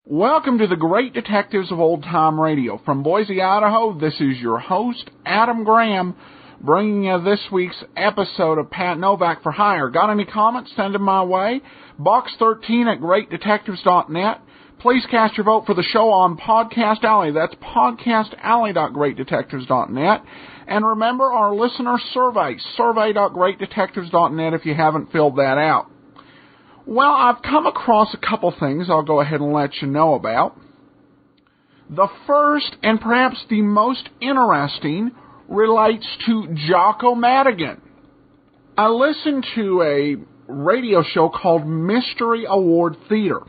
Welcome to the Great Detectives of Old Time Radio. From Boise, Idaho, this is your host, Adam Graham, bringing you this week's episode of Pat Novak for Hire. Got any comments? Send them my way. Box 13 at greatdetectives.net. Please cast your vote for the show on Podcast Alley. That's podcastalley.greatdetectives.net. And remember our listener survey, survey.greatdetectives.net if you haven't filled that out. Well, I've come across a couple things I'll go ahead and let you know about. The first, and perhaps the most interesting, relates to Jocko Madigan. I listened to a radio show called Mystery Award Theater.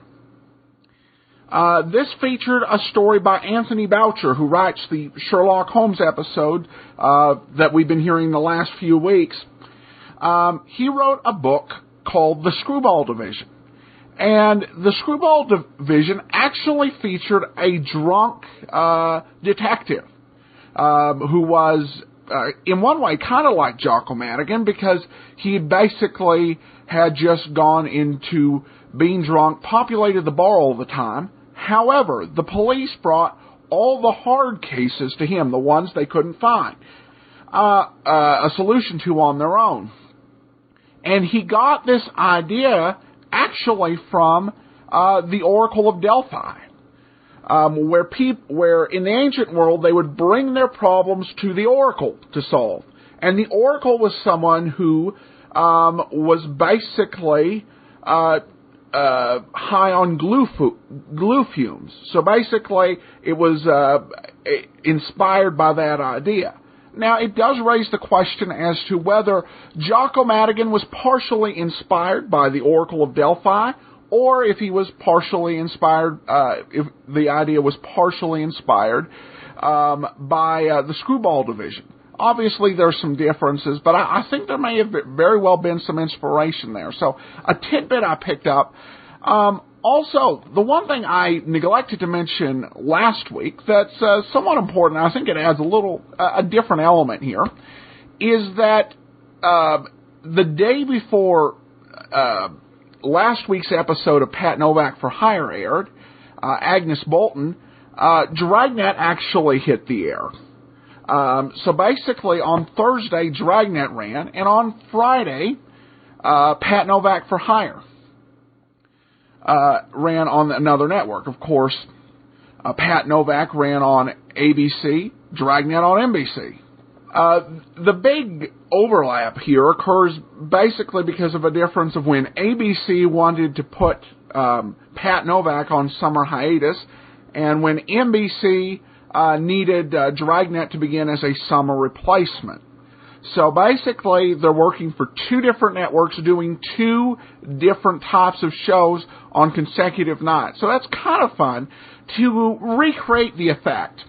This featured a story by Anthony Boucher, who writes the Sherlock Holmes episode that we've been hearing the last few weeks. He wrote a book called The Screwball Division. And the Screwball Division actually featured a drunk detective who was, in one way, kind of like Jocko Madigan, because he basically had just gone into being drunk, populated the bar all the time. However, the police brought all the hard cases to him, the ones they couldn't find a solution to on their own. And he got this idea actually from the Oracle of Delphi, where in the ancient world they would bring their problems to the Oracle to solve. And the Oracle was someone who was basically high on glue fumes. So basically it was inspired by that idea. Now, it does raise the question as to whether Jocko Madigan was partially inspired by the Oracle of Delphi, or if he was partially inspired, if the idea was partially inspired by the Screwball Division. Obviously, there's some differences, but I think there may have very well been some inspiration there. So, a tidbit I picked up. Also, the one thing I neglected to mention last week that's somewhat important, I think it adds a different element here, is that the day before last week's episode of Pat Novak for Hire aired, Agnes Bolton, Dragnet actually hit the air. So basically, on Thursday, Dragnet ran, and on Friday, Pat Novak for Hire ran on another network. Of course, Pat Novak ran on ABC, Dragnet on NBC. The big overlap here occurs basically because of a difference of when ABC wanted to put Pat Novak on summer hiatus, and when NBC needed Dragnet to begin as a summer replacement. So basically, they're working for two different networks doing two different types of shows on consecutive nights. So that's kind of fun to recreate the effect.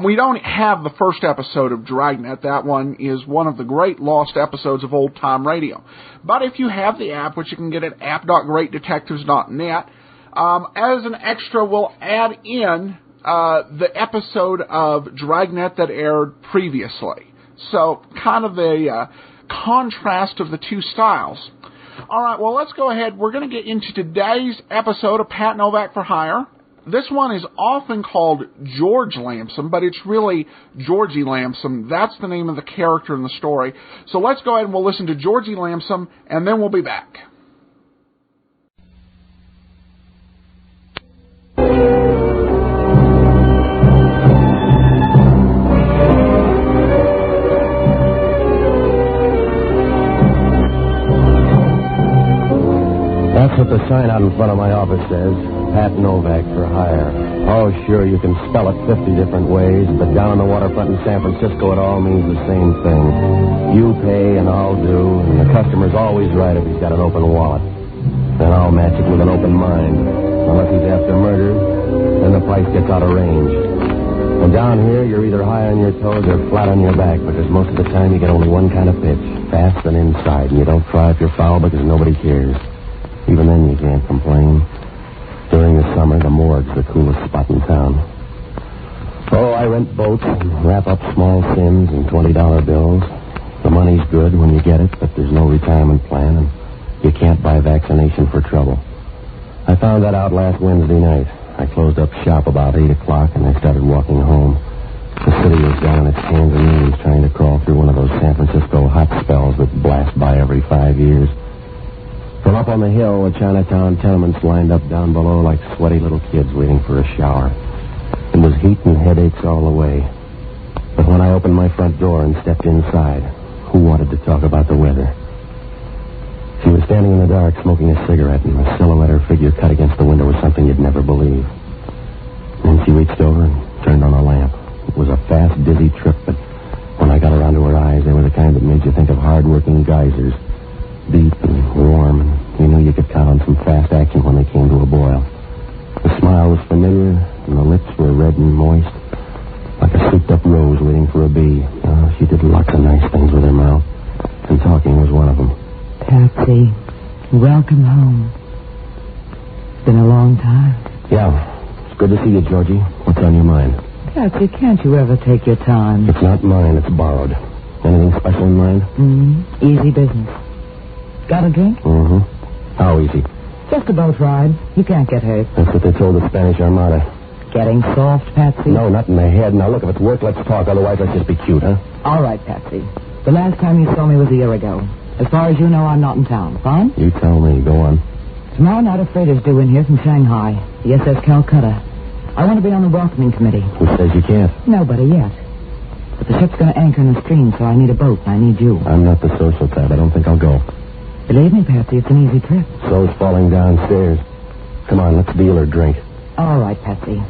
We don't have the first episode of Dragnet. That one is one of the great lost episodes of Old Time Radio. But if you have the app, which you can get at app.greatdetectives.net, as an extra, we'll add in the episode of Dragnet that aired previously. So, kind of a contrast of the two styles. All right, well, let's go ahead. We're going to get into today's episode of Pat Novak for Hire. This one is often called George Lampson, but it's really Georgie Lampson. That's the name of the character in the story. So let's go ahead and we'll listen to Georgie Lampson, and then we'll be back. That's what the sign out in front of my office says. Pat Novak for hire. Oh, sure, you can spell it 50 different ways, but down on the waterfront in San Francisco, it all means the same thing. You pay and I'll do, and the customer's always right if he's got an open wallet. Then I'll match it with an open mind. Unless he's after murder, Then the price gets out of range. And down here, you're either high on your toes or flat on your back, because most of the time you get only one kind of pitch, fast and inside, and you don't cry if you're foul because nobody cares. Even then, you can't complain. During the summer, the morgue's the coolest spot in town. Oh, I rent boats and wrap up small sins in $20 bills. The money's good when you get it, but there's no retirement plan, and you can't buy vaccination for trouble. I found that out last Wednesday night. I closed up shop about 8 o'clock, and I started walking home. The city was down on its hands and knees trying to crawl through one of those San Francisco hot spells that blast by every 5 years. From up on the hill, the Chinatown tenements lined up down below like sweaty little kids waiting for a shower. It was heat and headaches all the way. But when I opened my front door and stepped inside, who wanted to talk about the weather? She was standing in the dark smoking a cigarette, and the silhouette her figure cut against the window was something you'd never believe. Then she reached over and turned on a lamp. It was a fast, dizzy trip, but when I got around to her eyes, they were the kind that made you think of hard-working geysers. Deep and warm, and you knew you could count on some fast action when they came to a boil. The smile was familiar, and the lips were red and moist, like a souped-up rose waiting for a bee. She did lots of nice things with her mouth, and talking was one of them. Patsy, welcome home. It's been a long time. Yeah, it's good to see you, Georgie. What's on your mind? Patsy, can't you ever take your time? It's not mine, it's borrowed. Anything special in mind? Easy business. Got a drink? How easy? Just a boat ride. You can't get hurt. That's what they told the Spanish Armada. Getting soft, Patsy? No, not in the head. Now, look, if it's work, let's talk. Otherwise, let's just be cute, huh? All right, Patsy. The last time you saw me was a year ago. As far as you know, I'm not in town. Fine? You tell me. Go on. Tomorrow night, a freighter's due in here from Shanghai. The SS Calcutta. I want to be on the welcoming committee. Who says you can't? Nobody yet. But the ship's going to anchor in the stream, so I need a boat, and I need you. I'm not the social type. I don't think I'll go. Believe me, Patsy, it's an easy trip. So's falling downstairs. Come on, let's deal or drink. All right, Patsy.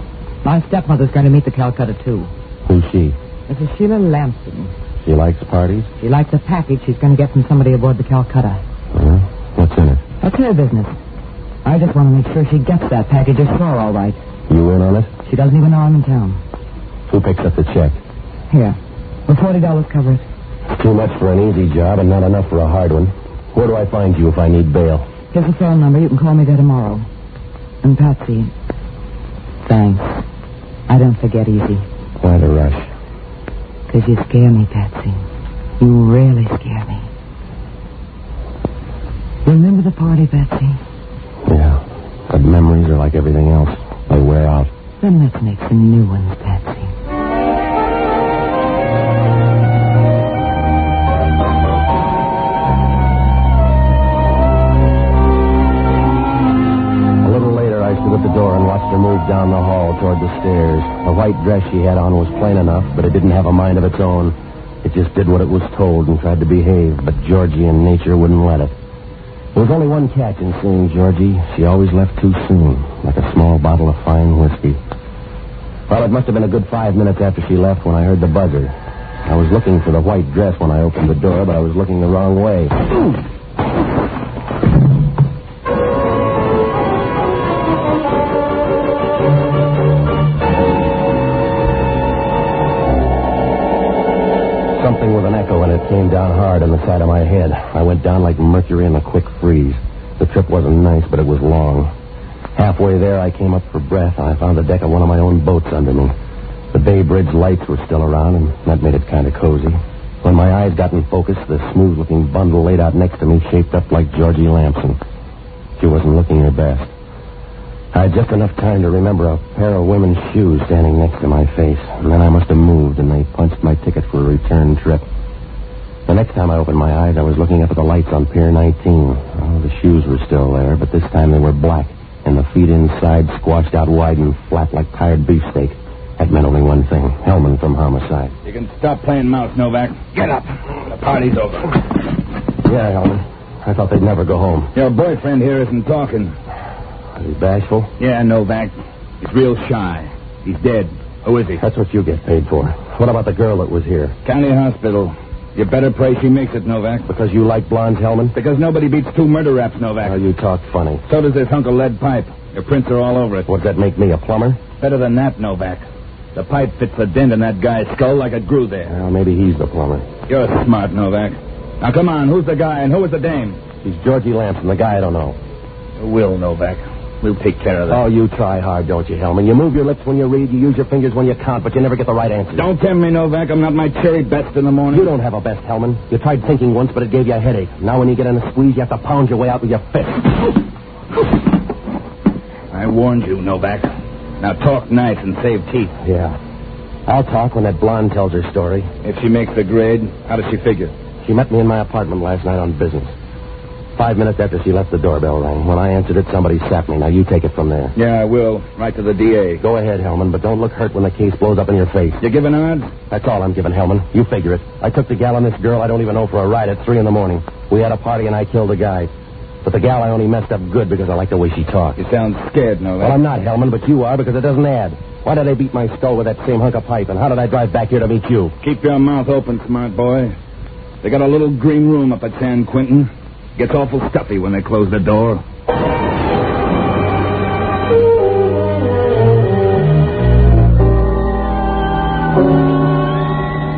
My stepmother's going to meet the Calcutta, too. Who's she? Mrs. Sheila Lampson. She likes parties? She likes a package she's going to get from somebody aboard the Calcutta. What's in it? That's her business. I just want to make sure she gets that package ashore all right. You in on it? She doesn't even know I'm in town. Who picks up the check? Here. Will $40 cover it? It's too much for an easy job and not enough for a hard one. Where do I find you if I need bail? Here's the phone number. You can call me there tomorrow. And Patsy, thanks. I don't forget easy. Why the rush? Because you scare me, Patsy. You really scare me. Remember the party, Patsy? Yeah. But memories are like everything else. They wear out. Then let's make some new ones, Patsy. At the door and watched her move down the hall toward the stairs. The white dress she had on was plain enough, but it didn't have a mind of its own. It just did what it was told and tried to behave, but Georgie and nature wouldn't let it. There was only one catch in seeing Georgie. She always left too soon, like a small bottle of fine whiskey. Well, it must have been a good 5 minutes after she left when I heard the buzzer. I was looking for the white dress when I opened the door, but I was looking the wrong way. Something with an echo, and it came down hard on the side of my head. I went down like mercury in a quick freeze. The trip wasn't nice, but it was long. Halfway there, I came up for breath, and I found the deck of one of my own boats under me. The Bay Bridge lights were still around, and that made it kind of cozy. When my eyes got in focus, the smooth-looking bundle laid out next to me shaped up like Georgie Lampson. She wasn't looking her best. I had just enough time to remember a pair of women's shoes standing next to my face, and then I must have moved, and they punched my ticket for a return trip. The next time I opened my eyes, I was looking up at the lights on Pier 19. Oh, the shoes were still there, but this time they were black, and the feet inside squashed out wide and flat like tired beefsteak. That meant only one thing: Hellman from Homicide. You can stop playing mouse, Novak. Get up. The party's over. Yeah, Hellman. I thought they'd never go home. Your boyfriend here isn't talking. Is he bashful? Yeah, Novak. He's real shy. He's dead. Who is he? That's what you get paid for. What about the girl that was here? County Hospital. You better pray she makes it, Novak. Because you like blondes, Hellman? Because nobody beats 2 murder raps, Novak. Oh, you talk funny. So does this hunk of lead pipe. Your prints are all over it. What'd that make me, a plumber? Better than that, Novak. The pipe fits the dent in that guy's skull like it grew there. Well, maybe he's the plumber. You're smart, Novak. Now, come on. Who's the guy and who is the dame? She's Georgie Lampson, the guy I don't know. Will, Novak. We'll take care of that. Oh, you try hard, don't you, Hellman? You move your lips when you read, you use your fingers when you count, but you never get the right answer. Don't tempt me, Novak. I'm not my cherry best in the morning. You don't have a best, Hellman. You tried thinking once, but it gave you a headache. Now when you get in a squeeze, you have to pound your way out with your fist. I warned you, Novak. Now talk nice and save teeth. Yeah. I'll talk when that blonde tells her story. If she makes the grade, how does she figure? She met me in my apartment last night on business. 5 minutes after she left, the doorbell rang. When I answered it, somebody sapped me. Now you take it from there. Yeah, I will. Right to the DA. Go ahead, Hellman, but don't look hurt when the case blows up in your face. You giving odds? That's all I'm giving, Hellman. You figure it. I took the gal and this girl I don't even know for a ride at 3 a.m. We had a party and I killed a guy. But the gal I only messed up good because I like the way she talks. You sound scared, Novak. Well, I'm not, Hellman, but you are because it doesn't add. Why did I beat my skull with that same hunk of pipe, and how did I drive back here to meet you? Keep your mouth open, smart boy. They got a little green room up at San Quentin. Gets awful stuffy when they close the door.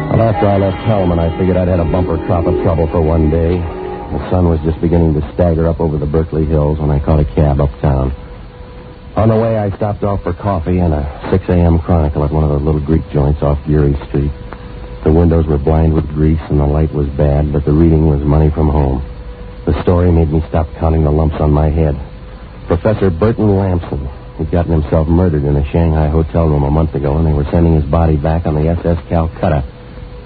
Well, after I left Hellman, I figured I'd had a bumper crop of trouble for one day. The sun was just beginning to stagger up over the Berkeley Hills when I caught a cab uptown. On the way, I stopped off for coffee and a 6 a.m. Chronicle at one of the little Greek joints off Geary Street. The windows were blind with grease and the light was bad, but the reading was money from home. The story made me stop counting the lumps on my head. Professor Burton Lampson had gotten himself murdered in a Shanghai hotel room a month ago, and they were sending his body back on the SS Calcutta.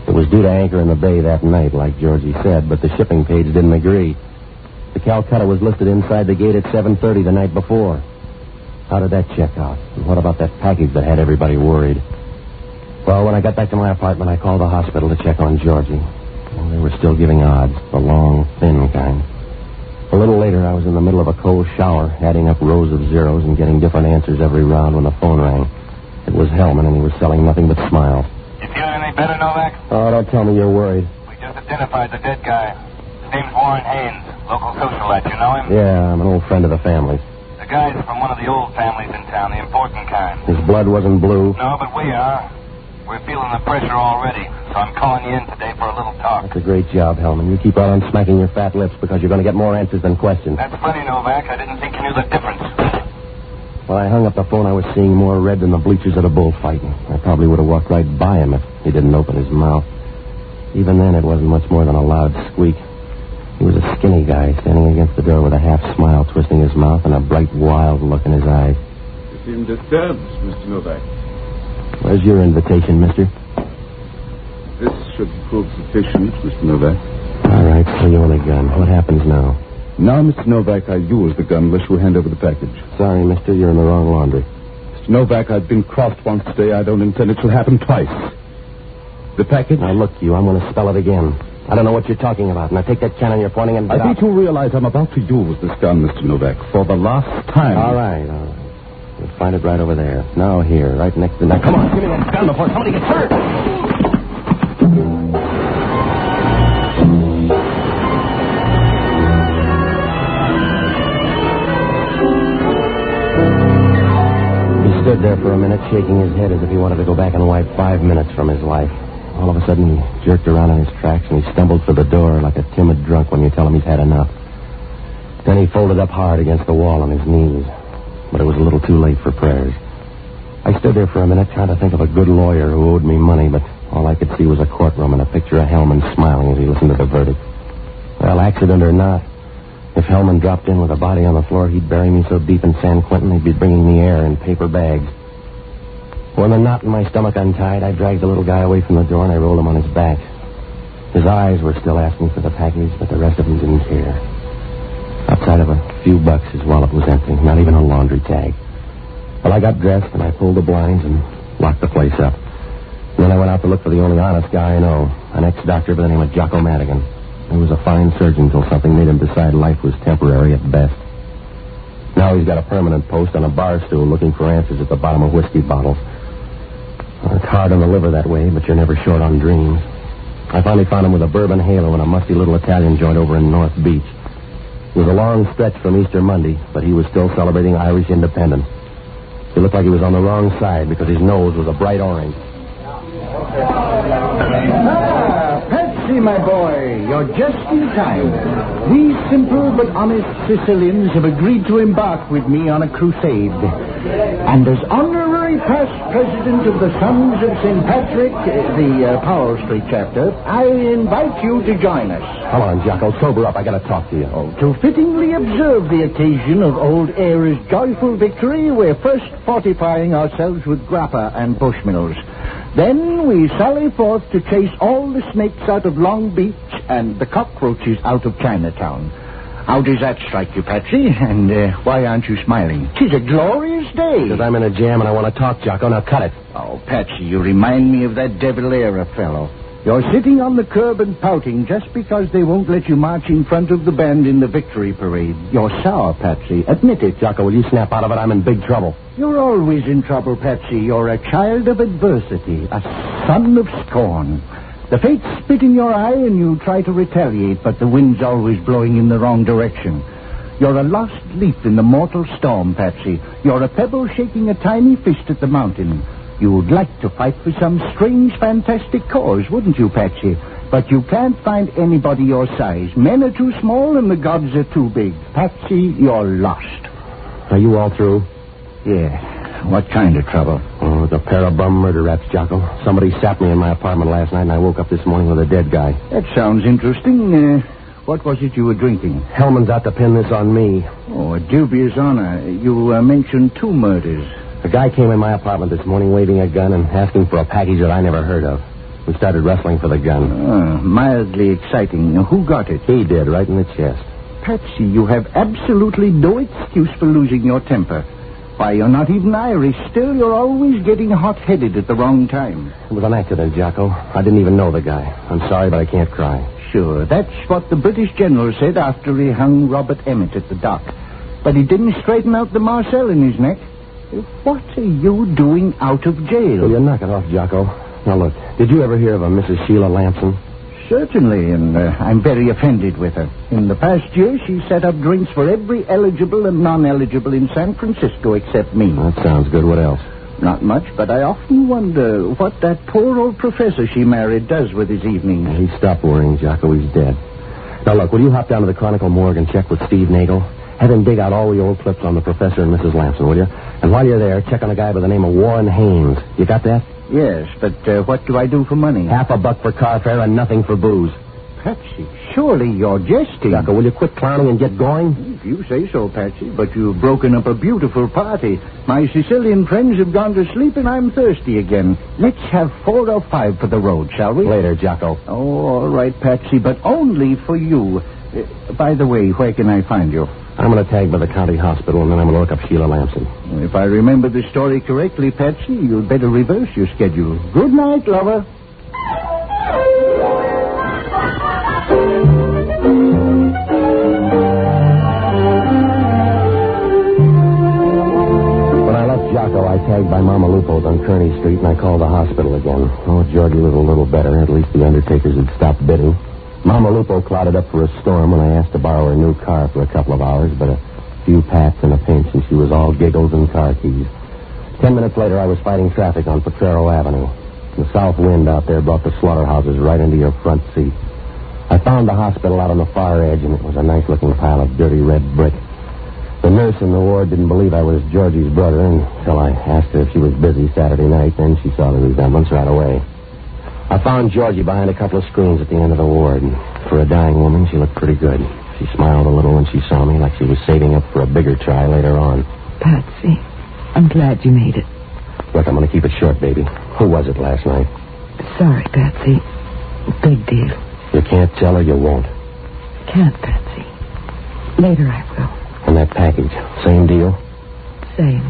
It was due to anchor in the bay that night, like Georgie said, but the shipping page didn't agree. The Calcutta was listed inside the gate at 7:30 the night before. How did that check out? And what about that package that had everybody worried? Well, when I got back to my apartment, I called the hospital to check on Georgie. Well, they were still giving odds, the long, thin kind. A little later, I was in the middle of a cold shower, adding up rows of zeros and getting different answers every round when the phone rang. It was Hellman, and he was selling nothing but smiles. You feeling any better, Novak? Oh, don't tell me you're worried. We just identified the dead guy. His name's Warren Haynes, local socialite. You know him? Yeah, I'm an old friend of the family's. The guy's from one of the old families in town, the important kind. His blood wasn't blue. No, but we are. We're feeling the pressure already, so I'm calling you in today for a little talk. That's a great job, Hellman. You keep right on smacking your fat lips because you're going to get more answers than questions. That's funny, Novak. I didn't think you knew the difference. When I hung up the phone, I was seeing more red than the bleachers at a bullfighting. I probably would have walked right by him if he didn't open his mouth. Even then, it wasn't much more than a loud squeak. He was a skinny guy, standing against the door with a half smile twisting his mouth and a bright, wild look in his eyes. You seem disturbed, Mr. Novak. Where's your invitation, mister? This should prove sufficient, Mr. Novak. All right, so you own a gun. What happens now? Now, Mr. Novak, I use the gun unless you hand over the package. Sorry, mister, you're in the wrong laundry. Mr. Novak, I've been crossed once today. I don't intend it shall happen twice. The package? Now, look, I'm going to spell it again. I don't know what you're talking about. Now, take that cannon you're pointing and get I think you realize I'm about to use this gun, Mr. Novak, for the last time. All right. You'll find it right over there. Now, here, right next to... Now, come on, give me that gun before somebody gets hurt. He stood there for a minute, shaking his head as if he wanted to go back and wipe 5 minutes from his life. All of a sudden, he jerked around in his tracks, and he stumbled for the door like a timid drunk when you tell him he's had enough. Then he folded up hard against the wall on his knees. But it was a little too late for prayers. I stood there for a minute trying to think of a good lawyer who owed me money, but all I could see was a courtroom and a picture of Hellman smiling as he listened to the verdict. Well, accident or not, if Hellman dropped in with a body on the floor, he'd bury me so deep in San Quentin he'd be bringing me air in paper bags. When the knot in my stomach untied, I dragged the little guy away from the door and I rolled him on his back. His eyes were still asking for the package, but the rest of him didn't care. Outside of a few bucks, his wallet was empty, not even a laundry tag. Well, I got dressed and I pulled the blinds and locked the place up. And then I went out to look for the only honest guy I know, an ex-doctor by the name of Jocko Madigan. He was a fine surgeon until something made him decide life was temporary at best. Now he's got a permanent post on a bar stool looking for answers at the bottom of whiskey bottles. It's hard on the liver that way, but you're never short on dreams. I finally found him with a bourbon halo in a musty little Italian joint over in North Beach. It was a long stretch from Easter Monday, but he was still celebrating Irish independence. He looked like he was on the wrong side because his nose was a bright orange. Patsy, my boy, you're just in time. These simple but honest Sicilians have agreed to embark with me on a crusade. And as honorary past president of the Sons of St. Patrick, the Powell Street chapter, I invite you to join us. Come on, Jocko, sober up. I gotta talk to you. To fittingly observe the occasion of old Ayre's joyful victory, we're first fortifying ourselves with grappa and bushmills. Then we sally forth to chase all the snakes out of Long Beach and the cockroaches out of Chinatown. How does that strike you, Patsy? And why aren't you smiling? 'Tis a glorious day. Because I'm in a jam and I want to talk, Jocko. Now cut it. Oh, Patsy, you remind me of that De Valera fellow. You're sitting on the curb and pouting just because they won't let you march in front of the band in the victory parade. You're sour, Patsy. Admit it. Jocko, will you snap out of it? I'm in big trouble. You're always in trouble, Patsy. You're a child of adversity, a son of scorn. The fates spit in your eye and you try to retaliate, but the wind's always blowing in the wrong direction. You're a lost leaf in the mortal storm, Patsy. You're a pebble shaking a tiny fist at the mountain. You'd like to fight for some strange, fantastic cause, wouldn't you, Patsy? But you can't find anybody your size. Men are too small and the gods are too big. Patsy, you're lost. Are you all through? Yeah. What kind of trouble? Oh, it's a pair of bum murder raps, Jocko. Somebody sapped me in my apartment last night and I woke up this morning with a dead guy. That sounds interesting. What was it you were drinking? Hellman's out to pin this on me. Oh, a dubious honor. You mentioned 2 murders. A guy came in my apartment this morning waving a gun and asking for a package that I never heard of. We started wrestling for the gun. Mildly exciting. Now, who got it? He did, right in the chest. Patsy, you have absolutely no excuse for losing your temper. Why, you're not even Irish. Still, you're always getting hot-headed at the wrong time. It was an accident, Jocko. I didn't even know the guy. I'm sorry, but I can't cry. Sure, that's what the British general said after he hung Robert Emmet at the dock. But he didn't straighten out the Marcel in his neck. What are you doing out of jail? Well, you knock it off, Jocko. Now, look, did you ever hear of a Mrs. Sheila Lampson? Certainly, and I'm very offended with her. In the past year, she set up drinks for every eligible and non-eligible in San Francisco except me. That sounds good. What else? Not much, but I often wonder what that poor old professor she married does with his evenings. He stopped worrying, Jocko. He's dead. Now, look, will you hop down to the Chronicle morgue and check with Steve Nagel? Have him dig out all the old clips on the professor and Mrs. Lampson, will you? And while you're there, check on a guy by the name of Warren Haynes. You got that? Yes, but what do I do for money? $50 for car fare and nothing for booze. Patsy, surely you're jesting. Jocko, will you quit clowning and get going? If you say so, Patsy, but you've broken up a beautiful party. My Sicilian friends have gone to sleep and I'm thirsty again. Let's have 4 or 5 for the road, shall we? Later, Jocko. Oh, all right, Patsy, but only for you. By the way, where can I find you? I'm going to tag by the county hospital, and then I'm going to look up Sheila Lampson. If I remember the story correctly, Patsy, you'd better reverse your schedule. Good night, lover. When I left Jocko, I tagged by Mama Lupo's on Kearney Street, and I called the hospital again. Oh, Georgie was a little better. At least the undertakers had stopped bidding. Mama Lupo clouded up for a storm when I asked to borrow her new car for a couple of hours, but a few pats and a pinch, and she was all giggles and car keys. 10 minutes later, I was fighting traffic on Potrero Avenue. The south wind out there brought the slaughterhouses right into your front seat. I found the hospital out on the far edge, and it was a nice-looking pile of dirty red brick. The nurse in the ward didn't believe I was Georgie's brother until I asked her if she was busy Saturday night. Then she saw the resemblance right away. I found Georgie behind a couple of screens at the end of the ward. And for a dying woman, she looked pretty good. She smiled a little when she saw me, like she was saving up for a bigger try later on. Patsy, I'm glad you made it. Look, I'm going to keep it short, baby. Who was it last night? Sorry, Patsy. Big deal. You can't tell her, you won't. Can't, Patsy. Later I will. And that package, same deal? Same.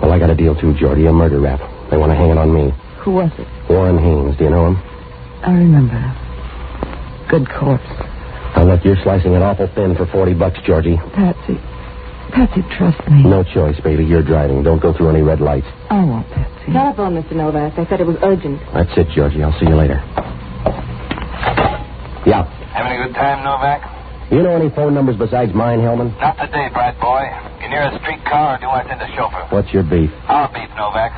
Well, I got a deal too, Georgie, a murder rap. They want to hang it on me. Who was it? Warren Haynes, do you know him? I remember him. Good corpse. Now, look, you're slicing it awful thin for $40, Georgie. Patsy, trust me. No choice, baby. You're driving. Don't go through any red lights. I won't, Patsy. Telephone, Mr. Novak. They said it was urgent. That's it, Georgie. I'll see you later. Yeah. Having a good time, Novak? You know any phone numbers besides mine, Hellman? Not today, Brad boy. You near a streetcar or do I send a chauffeur? What's your beef? Our beef, Novak.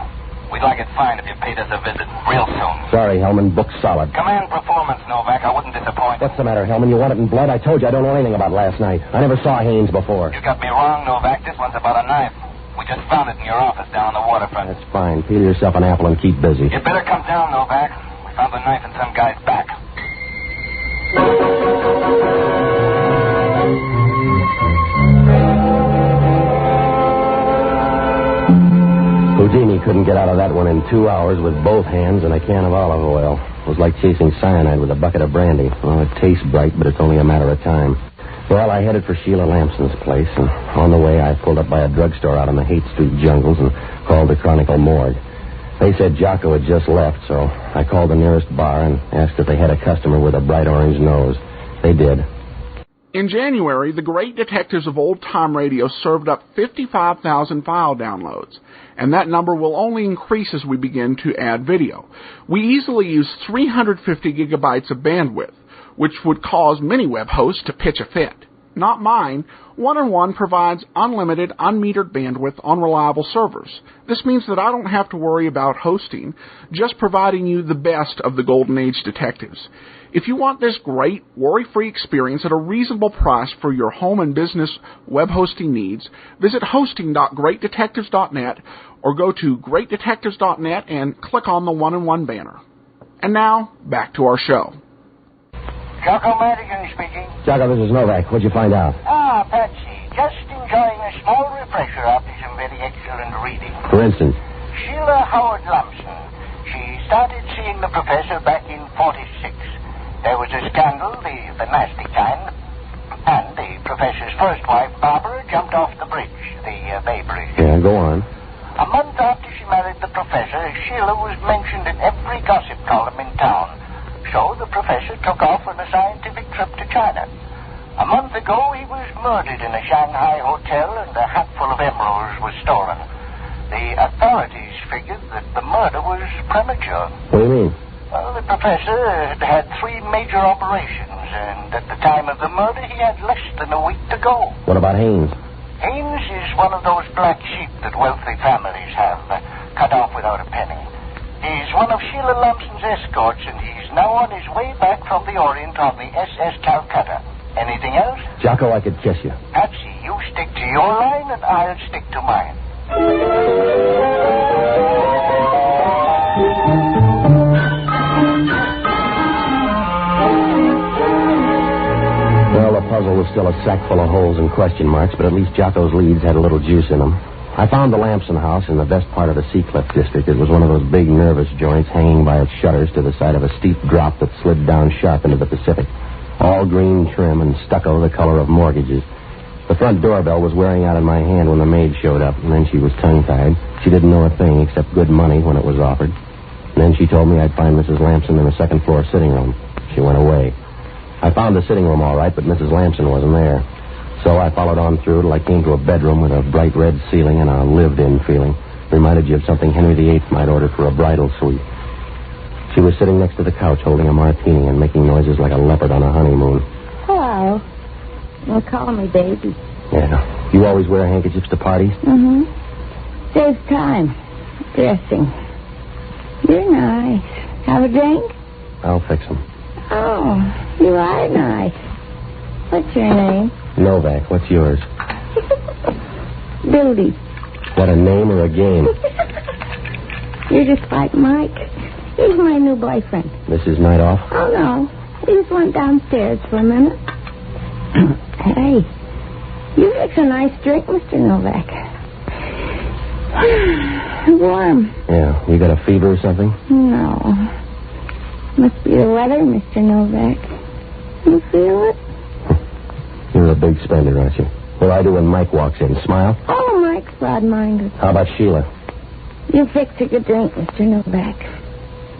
We'd like it fine if you paid us a visit real soon. Sorry, Hellman. Booked solid. Command performance, Novak. I wouldn't disappoint. What's the matter, Hellman? You want it in blood? I told you I don't know anything about last night. I never saw Haynes before. You got me wrong, Novak. This one's about a knife. We just found it in your office down on the waterfront. That's fine. Peel yourself an apple and keep busy. You better come down, Novak. We found the knife in some guy's back. Houdini couldn't get out of that one in 2 hours with both hands and a can of olive oil. It was like chasing cyanide with a bucket of brandy. Well, it tastes bright, but it's only a matter of time. Well, I headed for Sheila Lampson's place, and on the way I pulled up by a drugstore out in the Haight Street jungles and called the Chronicle morgue. They said Jocko had just left, so I called the nearest bar and asked if they had a customer with a bright orange nose. They did. In January, the great detectives of old-time radio served up 55,000 file downloads, and that number will only increase as we begin to add video. We easily use 350 gigabytes of bandwidth, which would cause many web hosts to pitch a fit. Not mine. 1&1 provides unlimited, unmetered bandwidth on reliable servers. This means that I don't have to worry about hosting, just providing you the best of the Golden Age detectives. If you want this great, worry-free experience at a reasonable price for your home and business web hosting needs, visit hosting.greatdetectives.net or go to greatdetectives.net and click on the 1&1 banner. And now, back to our show. Jocko Madigan speaking. Jocko, this is Novak. What'd you find out? Patsy. Just enjoying a small refresher after some very excellent reading. For instance? Sheila Howard Lampson. She started seeing the professor back in 46. There was a scandal, the nasty kind, and the professor's first wife, Barbara, jumped off the bridge, the Bay Bridge. Yeah, go on. A month after she married the professor, Sheila was mentioned in every gossip column in town. So the professor took off on a scientific trip to China. A month ago, he was murdered in a Shanghai hotel, and a hatful of emeralds was stolen. The authorities figured that the murder was premature. What do you mean? Well, the professor had 3 major operations, and at the time of the murder, he had less than a week to go. What about Haynes? Haynes is one of those black sheep that wealthy families have, cut off without a penny. He's one of Sheila Lampson's escorts, and he's now on his way back from the Orient on the SS Calcutta. Anything else? Jocko, I could kiss you. Patsy, you stick to your line, and I'll stick to mine. Well, the puzzle was still a sack full of holes and question marks, but at least Jocko's leads had a little juice in them. I found the Lampson house in the best part of the Seacliff district. It was one of those big nervous joints hanging by its shutters to the side of a steep drop that slid down sharp into the Pacific. All green trim and stucco the color of mortgages. The front doorbell was wearing out in my hand when the maid showed up, and then she was tongue-tied. She didn't know a thing except good money when it was offered. And then she told me I'd find Mrs. Lampson in the second-floor sitting room. She went away. I found the sitting room all right, but Mrs. Lampson wasn't there. So I followed on through till I came to a bedroom with a bright red ceiling and a lived-in feeling. Reminded you of something Henry VIII might order for a bridal suite. She was sitting next to the couch holding a martini and making noises like a leopard on a honeymoon. Hello. Don't call me baby. Yeah. You always wear handkerchiefs to parties? Mm-hmm. Saves time. Dressing. You're nice. Have a drink? I'll fix them. Oh, you are nice. What's your name? Novak. What's yours? Billy. What, a name or a game? You're just like Mike. He's my new boyfriend. Mrs. Night Off? Oh, no. We just went downstairs for a minute. Hey, you fix a nice drink, Mr. Novak. Warm. Yeah. You got a fever or something? No. Must be the weather, Mr. Novak. You feel it? You're a big spender, aren't you? What do I do when Mike walks in? Smile? Oh, Mike's broad-minded. How about Sheila? You fix a good drink, Mr. Novak.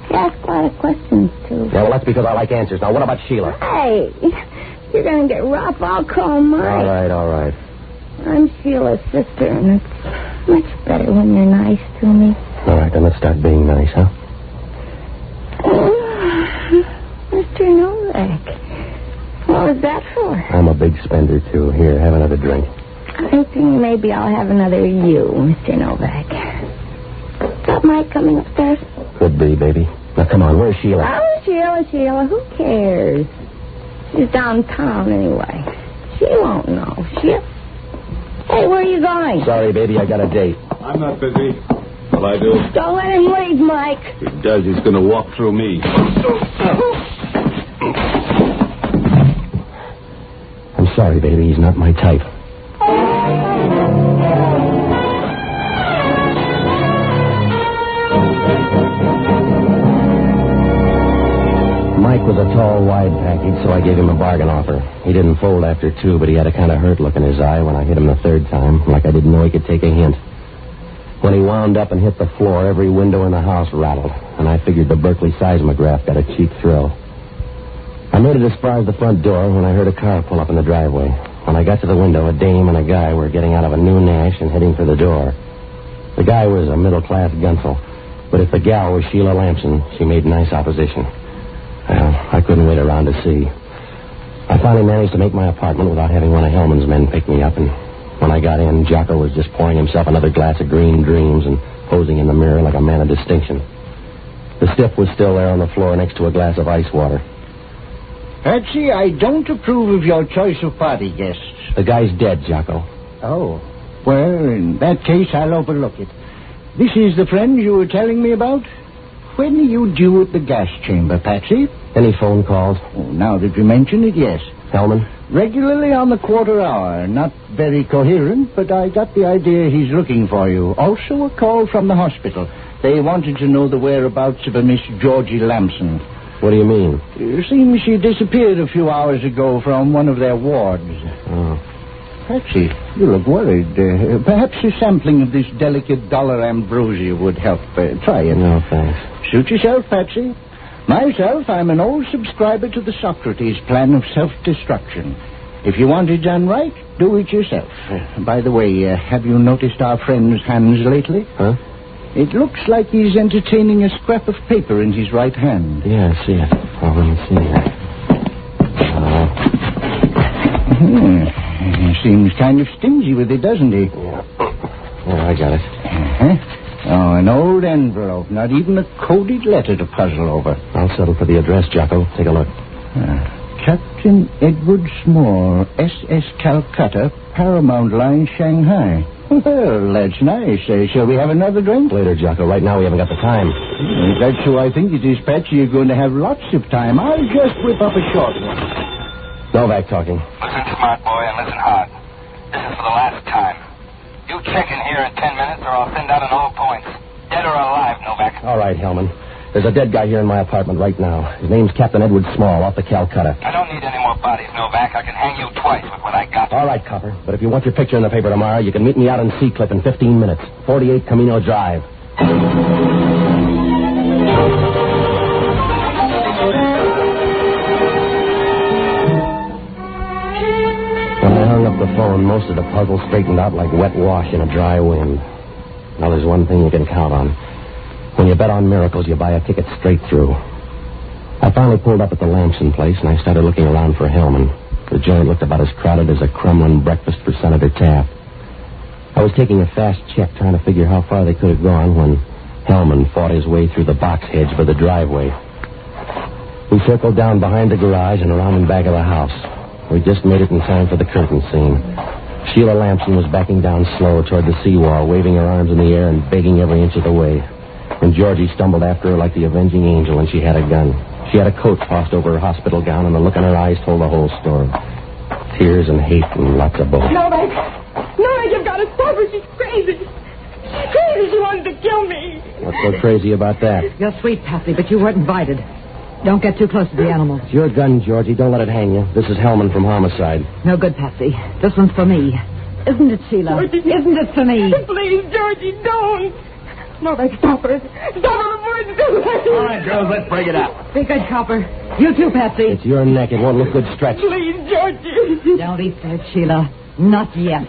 You ask a lot of questions, too. Yeah, well, that's because I like answers. Now, what about Sheila? Hey, you're going to get rough. I'll call Mike. All right. I'm Sheila's sister, and it's much better when you're nice to me. All right, then let's start being nice, huh? Mr. Novak, What was that for? I'm a big spender, too. Here, have another drink. I think maybe I'll have another you, Mr. Novak. Is that Mike coming upstairs? Could be, baby. Now, come on, where's Sheila? Oh, Sheila, who cares? She's downtown anyway. She won't know. Hey, where are you going? Sorry, baby, I got a date. I'm not busy. Will I do? Don't let him leave, Mike. If he does, he's going to walk through me. I'm sorry, baby, he's not my type. Mike was a tall, wide package, so I gave him a bargain offer. He didn't fold after two, but he had a kind of hurt look in his eye when I hit him the third time, like I didn't know he could take a hint. When he wound up and hit the floor, every window in the house rattled, and I figured the Berkeley seismograph got a cheap thrill. I made it as far as the front door when I heard a car pull up in the driveway. When I got to the window, a dame and a guy were getting out of a new Nash and heading for the door. The guy was a middle-class gunsel, but if the gal was Sheila Lampson, she made nice opposition. Well, I couldn't wait around to see. I finally managed to make my apartment without having one of Hellman's men pick me up, and when I got in, Jocko was just pouring himself another glass of Green Dreams and posing in the mirror like a man of distinction. The stiff was still there on the floor next to a glass of ice water. Patsy, I don't approve of your choice of party guests. The guy's dead, Jocko. Oh. Well, in that case, I'll overlook it. This is the friend you were telling me about? When are you due at the gas chamber, Patsy? Any phone calls? Oh, now that you mention it, yes. Hellman? Regularly on the quarter hour. Not very coherent, but I got the idea he's looking for you. Also a call from the hospital. They wanted to know the whereabouts of a Miss Georgie Lampson. What do you mean? It seems she disappeared a few hours ago from one of their wards. Oh. Patsy, you look worried. Perhaps a sampling of this delicate dollar ambrosia would help. Try it. No, thanks. Suit yourself, Patsy. Myself, I'm an old subscriber to the Socrates plan of self-destruction. If you want it done right, do it yourself. By the way, have you noticed our friend's hands lately? Huh? It looks like he's entertaining a scrap of paper in his right hand. Yeah, I see it. Oh, let me see it. He seems kind of stingy with it, doesn't he? Yeah, I got it. Uh-huh. Oh, an old envelope. Not even a coded letter to puzzle over. I'll settle for the address, Jocko. Take a look. Captain Edward Small, SS Calcutta, Paramount Line, Shanghai. Well, that's nice. Shall we have another drink? Later, Jocko. Right now we haven't got the time. If that's who I think it is, Patsy, you're going to have lots of time. I'll just whip up a short one. Novak talking. Listen, smart boy, and listen hard. This is for the last time. You check in here in 10 minutes, or I'll send out an all points. Dead or alive, Novak. All right, Hellman. There's a dead guy here in my apartment right now. His name's Captain Edward Small, off the Calcutta. I don't need any more bodies, Novak. I can hang you twice with what I got. All right, Copper. But if you want your picture in the paper tomorrow, you can meet me out in Seacliff in 15 minutes. 48 Camino Drive. When I hung up the phone, most of the puzzle straightened out like wet wash in a dry wind. Now, there's one thing you can count on. When you bet on miracles, you buy a ticket straight through. I finally pulled up at the Lampson place, and I started looking around for Hellman. The joint looked about as crowded as a Kremlin breakfast for Senator Taft. I was taking a fast check, trying to figure how far they could have gone, when Hellman fought his way through the box hedge by the driveway. We circled down behind the garage and around in back of the house. We just made it in time for the curtain scene. Sheila Lampson was backing down slow toward the seawall, waving her arms in the air and begging every inch of the way. And Georgie stumbled after her like the avenging angel, and she had a gun. She had a coat tossed over her hospital gown, and the look in her eyes told the whole story. Tears and hate and lots of bullets. Novak, you've got to stop her. She's crazy. She's crazy. She wanted to kill me. What's so crazy about that? You're sweet, Patsy, but you weren't invited. Don't get too close to the animal. It's your gun, Georgie. Don't let it hang you. This is Hellman from Homicide. No good, Patsy. This one's for me. Isn't it, Sheila? Georgie. Isn't it for me? Please, Georgie, don't. Novak, stop her. Stop her before it's too late. All right, girls, let's break it up. Be good, Copper. You too, Patsy. It's your neck. It won't look good stretched. Please, Georgie. Don't eat that, Sheila. Not yet.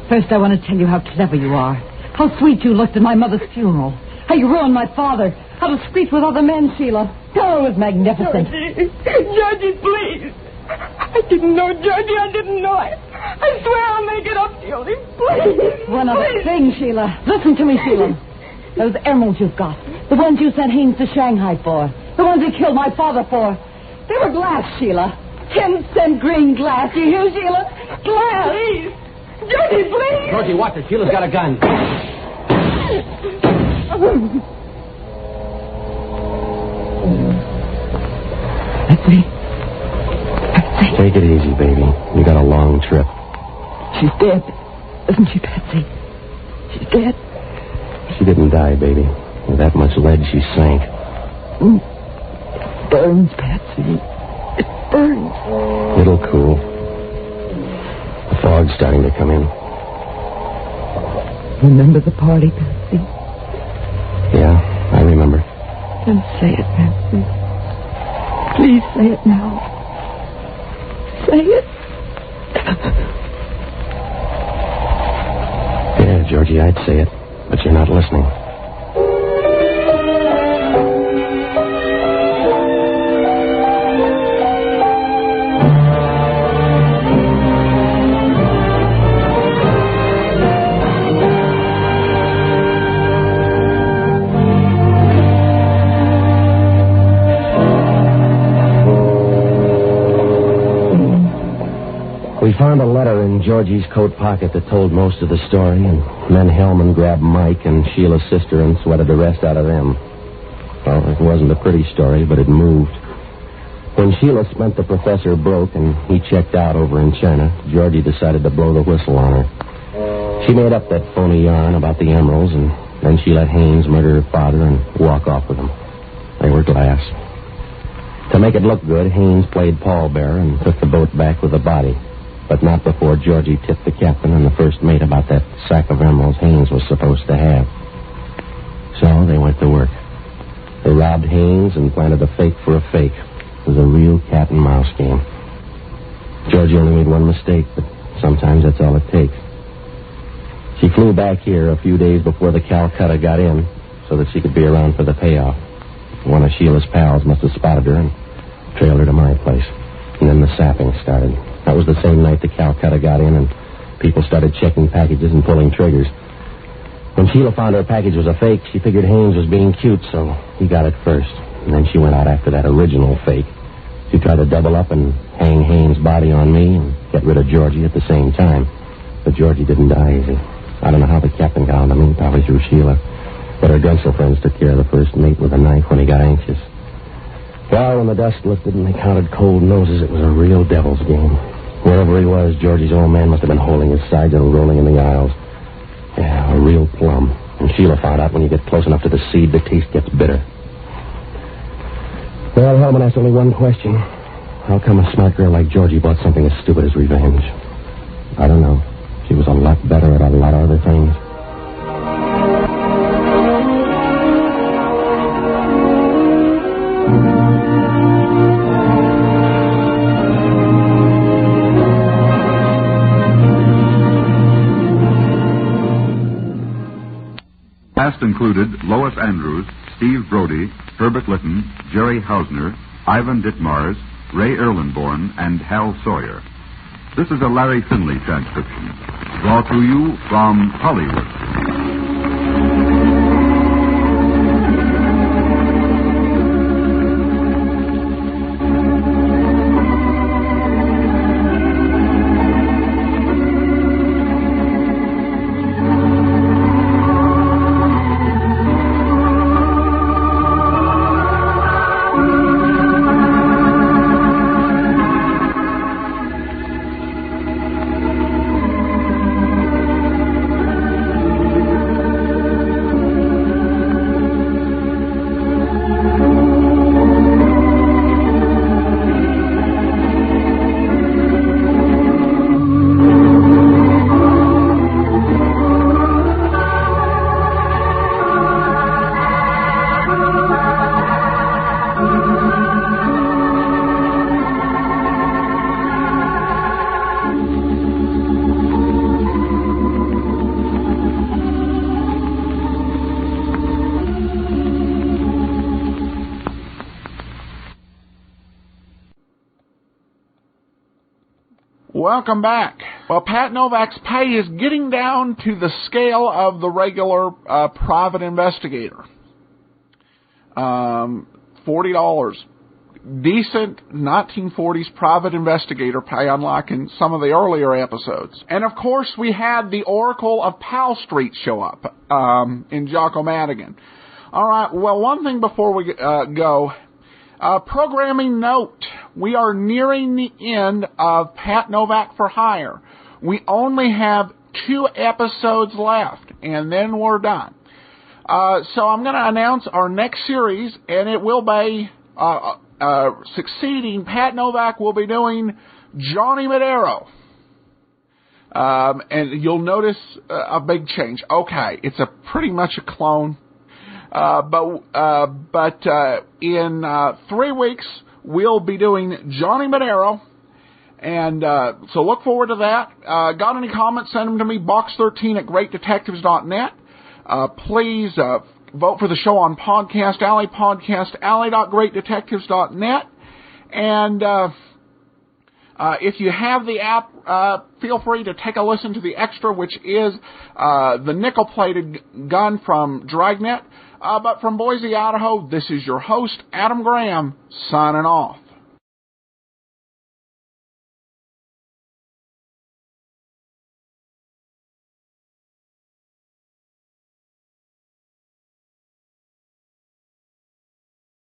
First, I want to tell you how clever you are. How sweet you looked at my mother's funeral. How you ruined my father. How to screech with other men, Sheila. Oh, it was magnificent. Georgie, please. I didn't know, Georgie. I didn't know. I swear I'll make it up to you. Please. One other thing, Sheila. Listen to me, Sheila. Those emeralds you've got. The ones you sent Haynes to Shanghai for. The ones he killed my father for. They were glass, Sheila. 10-cent green glass. You hear, Sheila? Glass. Please. Georgie, please. Georgie, watch it. Sheila's got a gun. Betsy. Take it easy, baby. You got a long trip. She's dead. Isn't she, Betsy? She's dead. She didn't die, baby. With that much lead, she sank. It burns, Betsy. It burns. It'll cool. The fog's starting to come in. Remember the party, Betsy? Yeah, I remember. Then say it, Betsy. Please say it now. Say it. Yeah, Georgie, I'd say it, but you're not listening. We found a letter in Georgie's coat pocket that told most of the story, and then Hellman grabbed Mike and Sheila's sister and sweated the rest out of them. Well, it wasn't a pretty story, but it moved. When Sheila spent the professor broke and he checked out over in China, Georgie decided to blow the whistle on her. She made up that phony yarn about the emeralds, and then she let Haynes murder her father and walk off with them. They were glass. To make it look good, Haynes played pallbearer and took the boat back with the body. But not before Georgie tipped the captain and the first mate about that sack of emeralds Haynes was supposed to have. So they went to work. They robbed Haynes and planted a fake for a fake. It was a real cat and mouse game. Georgie only made one mistake, but sometimes that's all it takes. She flew back here a few days before the Calcutta got in so that she could be around for the payoff. One of Sheila's pals must have spotted her and trailed her to my place. And then the sapping started. That was the same night the Calcutta got in, and people started checking packages and pulling triggers. When Sheila found her package was a fake, she figured Haynes was being cute, so he got it first. And then she went out after that original fake. She tried to double up and hang Haynes' body on me and get rid of Georgie at the same time. But Georgie didn't die easy. I don't know how the captain got onto me, probably through Sheila. But her Gunsel friends took care of the first mate with a knife when he got anxious. Well, when the dust lifted and they counted cold noses, it was a real devil's game. Wherever he was, Georgie's old man must have been holding his sides and rolling in the aisles. Yeah, a real plum. And Sheila found out when you get close enough to the seed, the taste gets bitter. Well, Hellman asked only one question. How come a smart girl like Georgie bought something as stupid as revenge? I don't know. She was a lot better at a lot of other things. Cast included Lois Andrews, Steve Brody, Herbert Litton, Jerry Hausner, Ivan Ditmars, Ray Erlenborn, and Hal Sawyer. This is a Larry Finley transcription, brought to you from Hollywood. Welcome back. Well, Pat Novak's pay is getting down to the scale of the regular private investigator. $40. Decent 1940s private investigator pay, unlike in some of the earlier episodes. And, of course, we had the Oracle of Pal Street show up in Jocko Madigan. All right, well, one thing before we go. Programming note, we are nearing the end of Pat Novak for Hire. We only have 2 episodes left, and then we're done. So I'm going to announce our next series, and it will be succeeding. Pat Novak will be doing Johnny Madero. And you'll notice a big change. Okay, it's pretty much a clone. But in 3 weeks, we'll be doing Johnny Madero. And so look forward to that. Got any comments, send them to me, box13@greatdetectives.net. Please vote for the show on Podcast Alley, podcastalley.greatdetectives.net. And if you have the app, feel free to take a listen to the extra, which is the nickel-plated gun from Dragnet. But from Boise, Idaho, this is your host, Adam Graham, signing off.